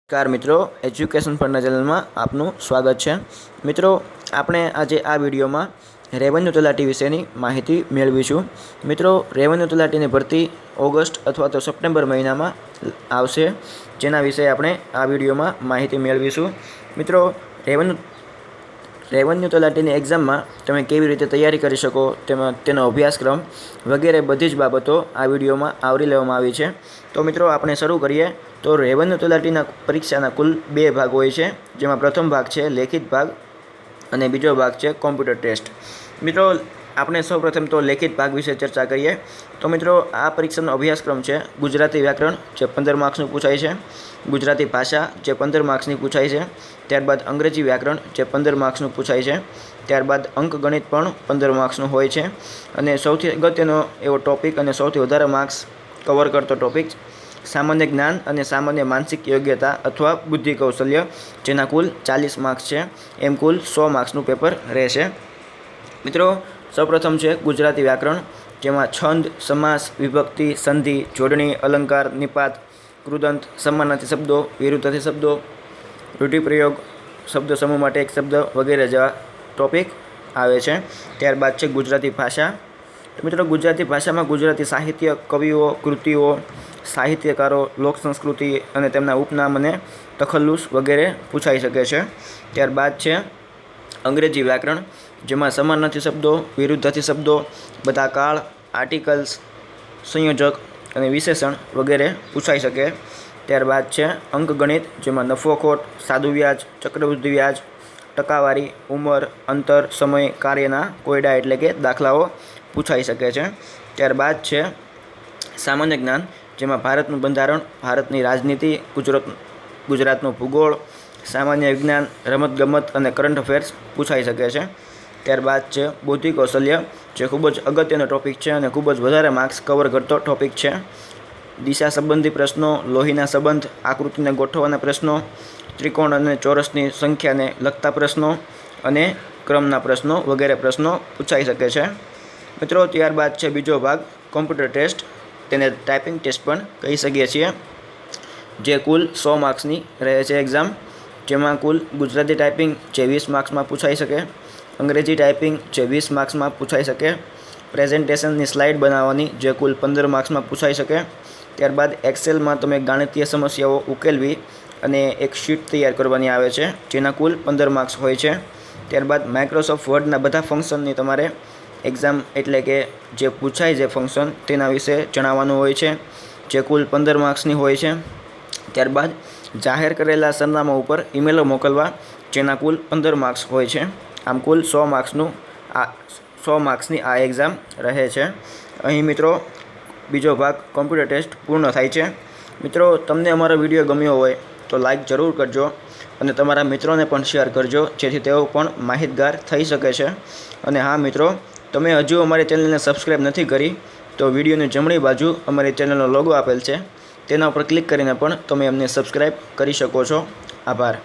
नमस्कार मित्रों, एज्युकेशन फंडना चैनल में आपनु स्वागत है। मित्रों, आपणे आजे आ विडियो में रेवन्यू तलाटी विषयनी माहिती मेळवीशुं। मित्रों, रेवन्यू तलाटीनी भरती ऑगस्ट अथवा तो सप्टेम्बर महीना में आवशे, जेना विषय आपणे आ विडियो में माहिती मेळवीशुं। मित्रों, रेवन्यू तलाटीनी एक्जाम में तमे केवी रीते तैयारी करी शको तेनो अभ्यासक्रम वगैरह बधी ज बाबतो आ विडियो में आवरी लेवामां आवी छे। तो मित्रों, आपणे शरू करीए। तो रेवन्यू तलाटीना परीक्षाना कुल 2 भाग होय छे, जेमां प्रथम भाग छे लेखित भाग अने बीजो भाग छे कॉम्प्यूटर टेस्ट। मित्रों, आपणे सौ प्रथम तो लेखित भाग विषे चर्चा करीए। तो मित्रों, आ परीक्षानो अभ्यासक्रम छे गुजराती व्याकरण जे 15 मार्क्सनुं पूछाय छे, गुजराती भाषा जे 15 मार्क्सनी पूछाय छे, त्यारबाद अंग्रेजी व्याकरण जे 15 मार्क्सनुं पूछाय छे, त्यारबाद अंकगणित पण 15 मार्क्सनुं होय छे। अने सौथी अगत्यनो एवो टॉपिक अने सौथी वधारे मार्क्स कवर करतो टॉपिक सामान्य ज्ञान और सामान्य मानसिक योग्यता अथवा बुद्धि कौशल्य, जेना कुल 40 मार्क्स है। एम कुल 100 मार्क्सनु पेपर रहेशे। मित्रों, सौप्रथम है गुजराती व्याकरण, जेमां छंद, समास, विभक्ति, संधि, जोड़णी, अलंकार, निपात, कृदंत, समानार्थी शब्दों, विरुद्धार्थी शब्दों, रूढ़िप्रयोग, शब्द समूह माटे एक शब्द वगैरह जेवा टॉपिक आवे छे। त्यारबाद है गुजराती भाषा। तो मित्रों, गुजराती भाषा में गुजराती साहित्य, कविओ, कृतिओ, साहित्यकारों, लोक संस्कृति और तेमना उपनाम अने तखल्लुस वगैरह पूछाई सके छे। त्यारबाद है अंग्रेजी व्याकरण, जेमां समानार्थी शब्दों, विरुद्धार्थी शब्दों, बधा काल, आर्टिकल्स, संयोजक और विशेषण वगैरह पूछाई सके। त्यारबाद है अंकगणित, जेमां नफो खोट, सादु व्याज, चक्रवृद्धि व्याज, टकावारी, उमर, अंतर, समय, कार्यना कोयडा एटले के दाखलाओ पूछाई सके छे। त्यारबाद है सामान्य ज्ञान, जेमां भारतनुं बंधारण, भारतनी राजनीति, गुजरातनो भूगोळ, सामान्य विज्ञान, रमत-गमत और करंट अफेर्स पूछाई सके छे। त्यारबाद है बुद्धि कौशल्य, जे खूब ज अगत्यनो टॉपिक है और खूब ज वधारे मार्क्स कवर करतो टॉपिक है। दिशा संबंधी प्रश्नों, लोहीना संबंध, आकृतिने गोठववाना प्रश्नों, त्रिकोण और चौरसनी संख्या ने लगता प्रश्नों और क्रमना प्रश्नों वगैरह प्रश्नों पूछाई सके छे। मित्रों, त्यारबाद है बीजो भाग कॉम्प्यूटर टेस्ट, तेने टाइपिंग टेस्ट पण कही सकीए छीए, जे कुल 100 मार्क्सनी रहे छे एक्जाम, जेमां कुल गुजराती टाइपिंग जे 20 मार्क्स में पूछाई सके, अंग्रेजी टाइपिंग जे 20 मार्क्स में पूछाई सके, प्रेजेंटेशननी स्लाइड बनाववानी जे कुल 15 मार्क्स में पूछाई सके। त्यारबाद एक्सेल में तमे गणितीय समस्याओं उकेलवी अने एक शीट तैयार करवानी आवे छे, जेना कुल 15 मार्क्स होय छे। त्यारबाद माइक्रोसॉफ्ट वर्डना बधा फंक्शननी तमारे एक्जाम एटले के जे पूछाय जे फंक्शन तेना विषे जणाववानुं होय छे, जे कुल 15 मार्क्सनी होय छे। त्यारबाद जाहेर करेला सरनामा पर ईमेलो मोकलवा, जेना कुल 15 मार्क्स होय छे। आम कुल 100 मार्क्सनी आ एक्जाम रहे छे। अहीं मित्रों बीजो भाग कॉम्प्यूटर टेस्ट पूर्ण थाय छे। मित्रों, तमने अमारो विडियो गम्यो होय तो लाइक जरूर करजो और तमारा मित्रों पण शेर करजो, जेथी तेओ पण माहितगार थई शके छे। अने हाँ मित्रों, तमे हजू अमारी चेनल ने सब्सक्राइब नहीं करी तो विडियोनी जमणी बाजू अमारी चेनलनो लोगो आपेल छे, तेना पर क्लिक करीने पण तमे अमने सब्सक्राइब करी शको छो। आभार।